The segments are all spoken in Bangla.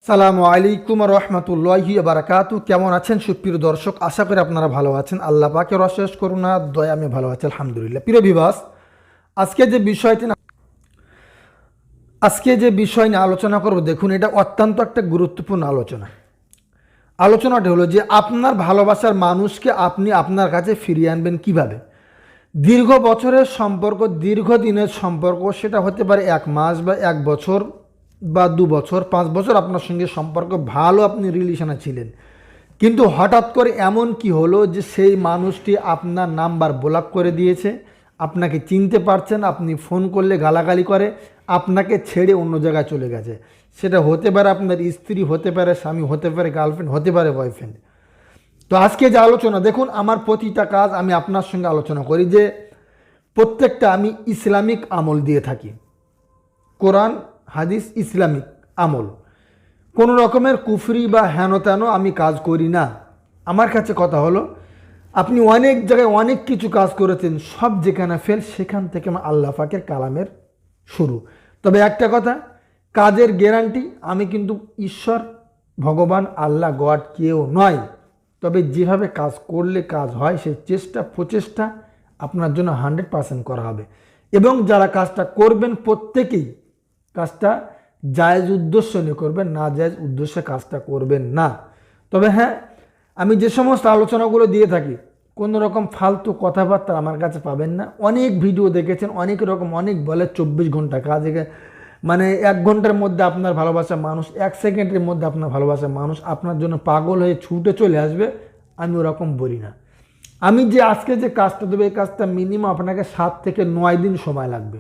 সালামু আলাইকুম রহমতুল্লাহি বারাকাতু। কেমন আছেন সুপ্রিয় দর্শক? আশা করি আপনারা ভালো আছেন। আল্লাহ পাকের অশেষ করুণা দয়া আমি ভালো আছি আলহামদুলিল্লাহ। প্রিয় ভিউয়ার্স, আজকে যে বিষয় নিয়ে আলোচনা করব, দেখুন এটা অত্যন্ত একটা গুরুত্বপূর্ণ আলোচনাটা হলো যে আপনার ভালোবাসার মানুষকে আপনি আপনার কাছে ফিরিয়ে আনবেন কিভাবে। দীর্ঘ বছরের সম্পর্ক, দীর্ঘদিনের সম্পর্ক, সেটা হতে পারে 1 মাস বা 1 বছর বা 2 বছর, 5 বছর আপনার সঙ্গে সম্পর্ক ভালো, আপনি রিলেশনে ছিলেন, কিন্তু হঠাৎ করে এমন কি হলো যে সেই মানুষটি আপনার নাম্বার ব্লক করে দিয়েছে, আপনাকে চিনতে পারছেন, আপনি ফোন করলে গালাগালি করে, আপনাকে ছেড়ে অন্য জায়গায় চলে গেছে। সেটা হতে পারে আপনার স্ত্রী, হতে পারে স্বামী, হতে পারে গার্লফ্রেন্ড, হতে পারে বয়ফ্রেন্ড। তো আজকে যে আলোচনা, দেখুন আমার প্রতিটা কাজ আমি আপনার সঙ্গে আলোচনা করি যে প্রত্যেকটা আমি ইসলামিক আমল দিয়ে থাকি, কোরআন হাদিস ইসলামিক আমল। কোনো রকমের কুফরি বা হেনতেন আমি কাজ করি না। আমার কাছে কথা হলো, আপনি অনেক জায়গায় অনেক কিছু কাজ করেছেন, সব যেখানে ফেল সেখান থেকে আমার আল্লাহ পাকের কালামের শুরু। তবে একটা কথা, কাজের গ্যারান্টি আমি কিন্তু ঈশ্বর, ভগবান, আল্লাহ, গড কেউ নয়। তবে যেভাবে কাজ করলে কাজ হয় সেই প্রচেষ্টা আপনার জন্য 100% করা হবে। এবং যারা কাজটা করবেন প্রত্যেকেই কাজটা জায়েজ উদ্দেশ্য নিয়ে করবেন, না জায়েজ উদ্দেশ্যে কাজটা করবেন না। তবে হ্যাঁ, আমি যে সমস্ত আলোচনাগুলো দিয়ে থাকি, কোনো রকম ফালতু কথাবার্তা আমার কাছে পাবেন না। অনেক ভিডিও দেখেছেন, অনেক রকম অনেক বলে 24 ঘন্টা কাজ, মানে 1 ঘন্টার মধ্যে আপনার ভালোবাসা মানুষ, 1 সেকেন্ডের মধ্যে আপনার ভালোবাসা মানুষ আপনার জন্য পাগল হয়ে ছুটে চলে আসবে। আমি ওরকম বলি না। আমি যে আজকে যে কাজটা দেবো, এই কাজটা মিনিমাম আপনাকে 7 থেকে 9 দিন সময় লাগবে,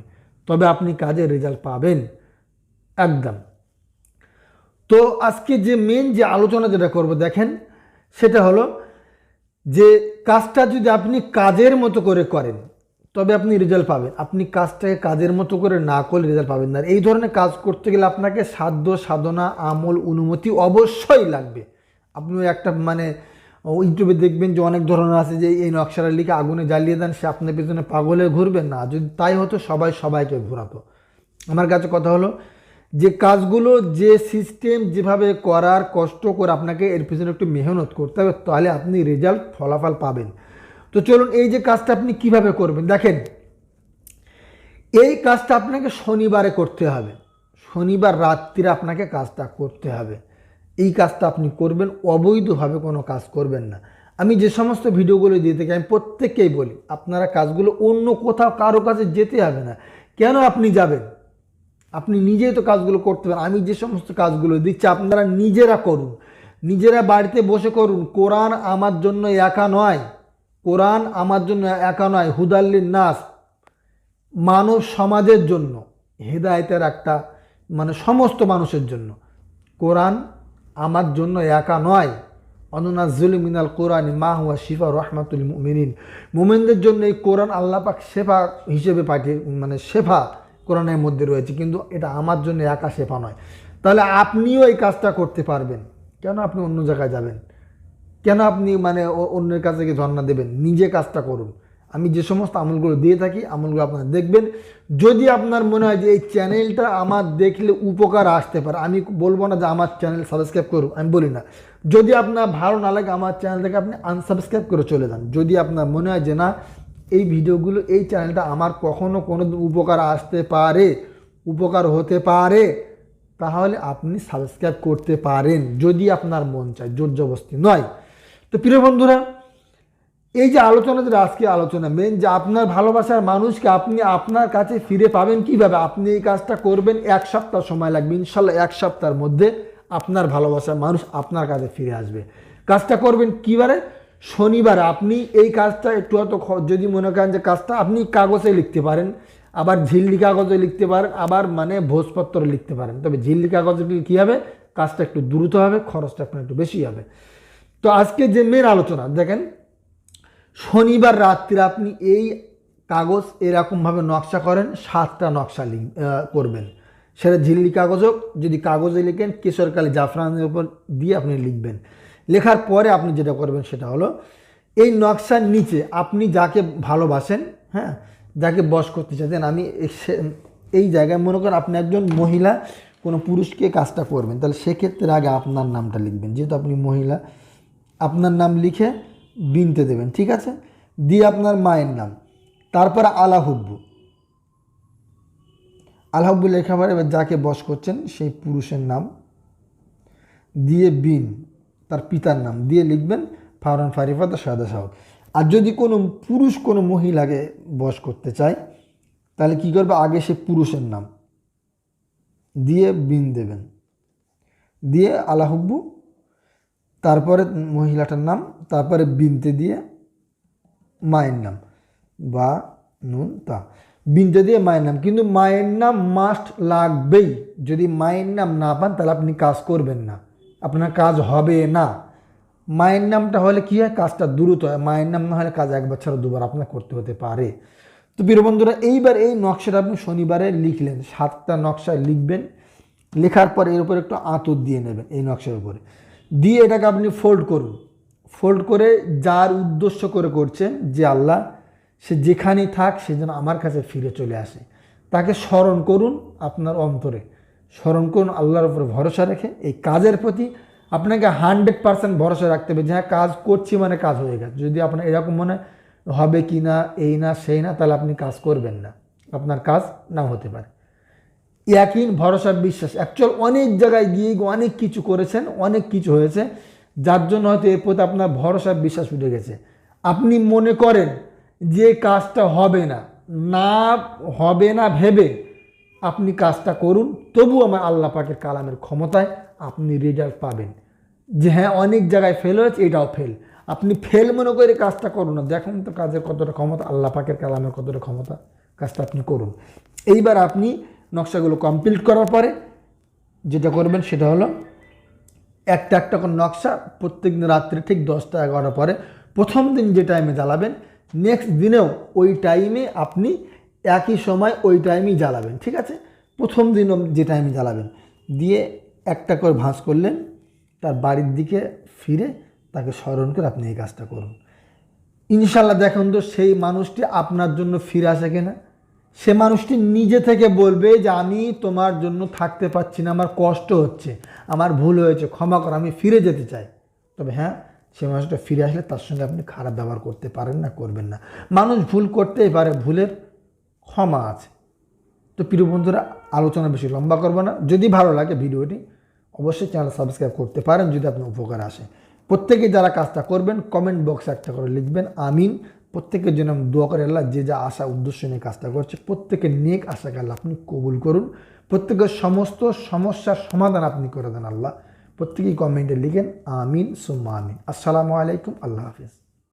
তবে আপনি কাজের রেজাল্ট পাবেন একদম। তো আজকে যে মেন যে আলোচনা যেটা করব, দেখেন সেটা হলো যে কাজটা যদি আপনি কাজের মতো করে করেন তবে আপনি রেজাল্ট পাবেন। আপনি কাজটাকে কাজের মতো করে না করলে রেজাল্ট পাবেন না। এই ধরনের কাজ করতে গেলে আপনাকে সাধ্য সাধনা, আমল, অনুমতি অবশ্যই লাগবে। আপনি একটা ইউটিউবে দেখবেন যে অনেক ধরনের আছে যে এই নকশাটা লিখে আগুনে জ্বালিয়ে দেন, সে আপনার পেছনে পাগলে ঘুরবেন না। যদি তাই হতো সবাইকে ঘোরাতো। আমার কাছে কথা হলো যে কাজগুলো যে সিস্টেম যেভাবে করার, কষ্ট করে আপনাকে এর পিছনে একটু মেহনত করতে হবে, তাহলে আপনি রেজাল্ট ফলাফল পাবেন। তো চলুন, এই যে কাজটা আপনি কিভাবে করবেন দেখেন। এই কাজটা আপনাকে শনিবারে করতে হবে, শনিবার রাত্রিরে আপনাকে কাজটা করতে হবে। এই কাজটা আপনি করবেন, অবৈধভাবে কোনো কাজ করবেন না। আমি যে সমস্ত ভিডিওগুলো দিয়ে থাকি আমি প্রত্যেককেই বলি, আপনারা কাজগুলো অন্য কোথাও কারো কাছে যেতে হবে না। কেন আপনি যাবেন? আপনি নিজেই তো কাজগুলো করতে পারেন। আমি যে সমস্ত কাজগুলো দিচ্ছি আপনারা নিজেরা করুন, নিজেরা বাড়িতে বসে করুন। কোরআন আমার জন্য একা নয়, কোরআন আমার জন্য একা নয়, হুদাল্লিন নাস, মানব সমাজের জন্য হেদায়েতের একটা সমস্ত মানুষের জন্য। কোরআন আমার জন্য একা নয়। অনুনাজ্জিলু মিনাল কোরআনি মা হুয়া শিফা রাহমাতুল মুমিনিন। মুমিনদের জন্য এই কোরআন আল্লাহ পাক শেফা হিসেবে পাঠিয়ে, শেফা কোরআনের মধ্যে রয়েছে, কিন্তু এটা আমার জন্য একা শেফা নয়। তাহলে আপনিও এই কাজটা করতে পারবেন। কেন আপনি অন্য জায়গায় যাবেন? কেন আপনি অন্যের কাছে গিয়ে ধর্ণা দেবেন? নিজে কাজটা করুন। আমি যে সমস্ত আমলগুলো দিয়ে থাকি, আমলগুলো আপনারা দেখবেন। যদি আপনার মনে হয় যে এই চ্যানেলটা আমার দেখলে উপকার আসতে পারে, আমি বলবো না যে আমার চ্যানেল সাবস্ক্রাইব করুন, আমি বলি না। যদি আপনার ভালো না লাগে আমার চ্যানেল থেকে আপনি আনসাবস্ক্রাইব করে চলে যান। যদি আপনার মনে হয় যে না, এই ভিডিওগুলো, এই চ্যানেলটা আমার কখনো কোনো উপকার আসতে পারে, উপকার হতে পারে, তাহলে আপনি সাবস্ক্রাইব করতে পারেন, যদি আপনার মন চায়, জোর জবরদস্তি নয়। তো প্রিয় বন্ধুরা, এই যে আলোচনা, যেটা আজকে আলোচনা মেন, যে আপনার ভালোবাসার মানুষকে আপনি আপনার কাছে ফিরে পাবেন কিভাবে। আপনি এই কাজটা করবেন, 1 সপ্তাহ সময় লাগবে। ইনশাল্লাহ 1 সপ্তাহের মধ্যে আপনার ভালোবাসার মানুষ আপনার কাছে ফিরে আসবে। কাজটা করবেন কিবারে? শনিবার। আপনি এই কাজটা একটু হয়তো যদি মনে করেন যে কাজটা আপনি কাগজে লিখতে পারেন, আবার ঝিল্লি কাগজে লিখতে পারেন, আবার ভোজপত্র লিখতে পারেন। তবে ঝিল্লি কাগজে কী হবে, কাজটা একটু দ্রুত হবে, খরচটা আপনার একটু বেশি হবে। তো আজকে যে মেন আলোচনা দেখেন, শনিবার রাত্রে আপনি এই কাগজ এরকমভাবে নকশা করেন, 7টা নকশা করবেন। সেটা ঝিল্লি কাগজ হোক, যদি কাগজে লিখেন কেশরকালি জাফরানের উপর দিয়ে আপনি লিখবেন। লেখার পরে আপনি যেটা করবেন সেটা হলো, এই নকশার নিচে আপনি যাকে ভালোবাসেন, যাকে বশ করতে চাইছেন, আমি এই জায়গায় মনে করেন আপনি একজন মহিলা কোনো পুরুষকে কাজটা করবেন, তাহলে সেক্ষেত্রে আগে আপনার নামটা লিখবেন, যেহেতু আপনি মহিলা আপনার নাম লিখে বিনতে দেবেন, ঠিক আছে। দিয়ে আপনার মায়ের নাম, তারপরে আলাহুব্বু, আলাহুব্বু লেখা পরে এবার যাকে বশ করছেন সেই পুরুষের নাম দিয়ে বিন তার পিতার নাম দিয়ে লিখবেন ফারহান ফারিফাত সাদা সাহক। আর যদি কোনো পুরুষ কোনো মহিলাকে বশ করতে চায় তাহলে কি করবে, আগে সে পুরুষের নাম দিয়ে বিন দেবেন, দিয়ে আলাহুব্বু, তারপরে মহিলাটার নাম, তারপরে বিনতে দিয়ে মায়ের নাম বা নুন তা, বিনতে দিয়ে মায়ের নাম। কিন্তু মায়ের নাম মাস্ট লাগবেই, যদি মায়ের নাম না পান তাহলে আপনি কাজ করবেন না, আপনার কাজ হবে না। মায়ের নামটা হলে কি হয়, কাজটা দ্রুত হয়, মায়ের নাম না হলে কাজ একবার ছাড়া দুবার আপনার করতে হতে পারে। তো প্রিয় বন্ধুরা, এইবার এই নকশাটা আপনি শনিবারে লিখলেন, 7টা নকশায় লিখবেন, লেখার পর এর উপর একটু আঁতুর দিয়ে নেবেন এই নকশার উপরে, দিয়ে এটাকে আপনি ফোল্ড করুন। ফোল্ড করে যার উদ্দেশ্য করে করছেন, যে আল্লাহ সে যেখানেই থাক সে যেন আমার কাছে ফিরে চলে আসে, তাকে স্মরণ করুন, আপনার অন্তরে স্মরণ করুন, আল্লাহর উপরে ভরসা রেখে এই কাজের প্রতি আপনাকে 100% ভরসা রাখতে হবে যে হ্যাঁ কাজ করছি মানে কাজ হয়ে গেছে। যদি আপনার এরকম মনে হবে কি না, এই না সেই না, তাহলে আপনি কাজ করবেন না, আপনার কাজ নাও হতে পারে। ইয়াকিন, ভরসা, বিশ্বাস, অ্যাকচুয়াল অনেক জায়গায় গিয়ে অনেক কিছু করেছেন, অনেক কিছু হয়েছে, যার জন্য হয়তো এর প্রতি আপনার ভরসা বিশ্বাস উঠে গেছে। আপনি মনে করেন যে কাজটা হবে না, না হবে না ভেবে আপনি কাজটা করুন, তবু আমার আল্লাহ পাকের কালামের ক্ষমতায় আপনি রেজাল্ট পাবেন। যে হ্যাঁ অনেক জায়গায় ফেল হয়েছে, এটাও ফেল, আপনি ফেল মনে করে কাজটা করুন না, দেখুন তো কাজের কতটা ক্ষমতা, আল্লাহ পাকের কালামের কতটা ক্ষমতা, কাজটা আপনি করুন। এইবার আপনি নকশাগুলো কমপ্লিট করার পরে যেটা করবেন সেটা হলো একটা একটা করে নকশা প্রত্যেক দিন রাত্রে ঠিক 10টা 11টার পরে, প্রথম দিন যে টাইমে জ্বালাবেন নেক্সট দিনেও ওই টাইমে আপনি একই সময় ওই টাইমেই জ্বালাবেন, ঠিক আছে। প্রথম দিনও যে টাইমে জ্বালাবেন, দিয়ে একটা করে ভাঁজ করলেন, তার বাড়ির দিকে ফিরে তাকে স্মরণ করে আপনি এই কাজটা করুন। ইনশাল্লাহ দেখুন তো সেই মানুষটি আপনার জন্য ফিরে আসে কিনা। সে মানুষটি নিজে থেকে বলবে যে আমি তোমার জন্য থাকতে পারছি না, আমার কষ্ট হচ্ছে, আমার ভুল হয়েছে, ক্ষমা কর, আমি ফিরে যেতে চাই। তবে হ্যাঁ, সে মানুষটা ফিরে আসলে তার সঙ্গে আপনি খারাপ ব্যবহার করতে পারেন না, করবেন না। মানুষ ভুল করতেই পারে, ভুলের ক্ষমা আছে। তো প্রিয় বন্ধুরা, আলোচনা বেশি লম্বা করবো না, যদি ভালো লাগে ভিডিওটি অবশ্যই চ্যানেল সাবস্ক্রাইব করতে পারেন যদি আপনার উপকার আসে। প্রত্যেকে যারা কাজটা করবেন কমেন্ট বক্সে একটা করে লিখবেন আমিন। প্রত্যেকের জন্য আমি দোয়া করে আল্লাহ যে যা আশা উদ্দেশ্য নিয়ে কাজটা করছে প্রত্যেকের নেক আশাকে আল্লাহ আপনি কবুল করুন, প্রত্যেকের সমস্ত সমস্যার সমাধান আপনি করে দেন আল্লাহ। প্রত্যেকেই কমেন্টে লিখেন আমিন সুম্মা আমিন। আসসালামু আলাইকুম, আল্লাহ হাফিজ।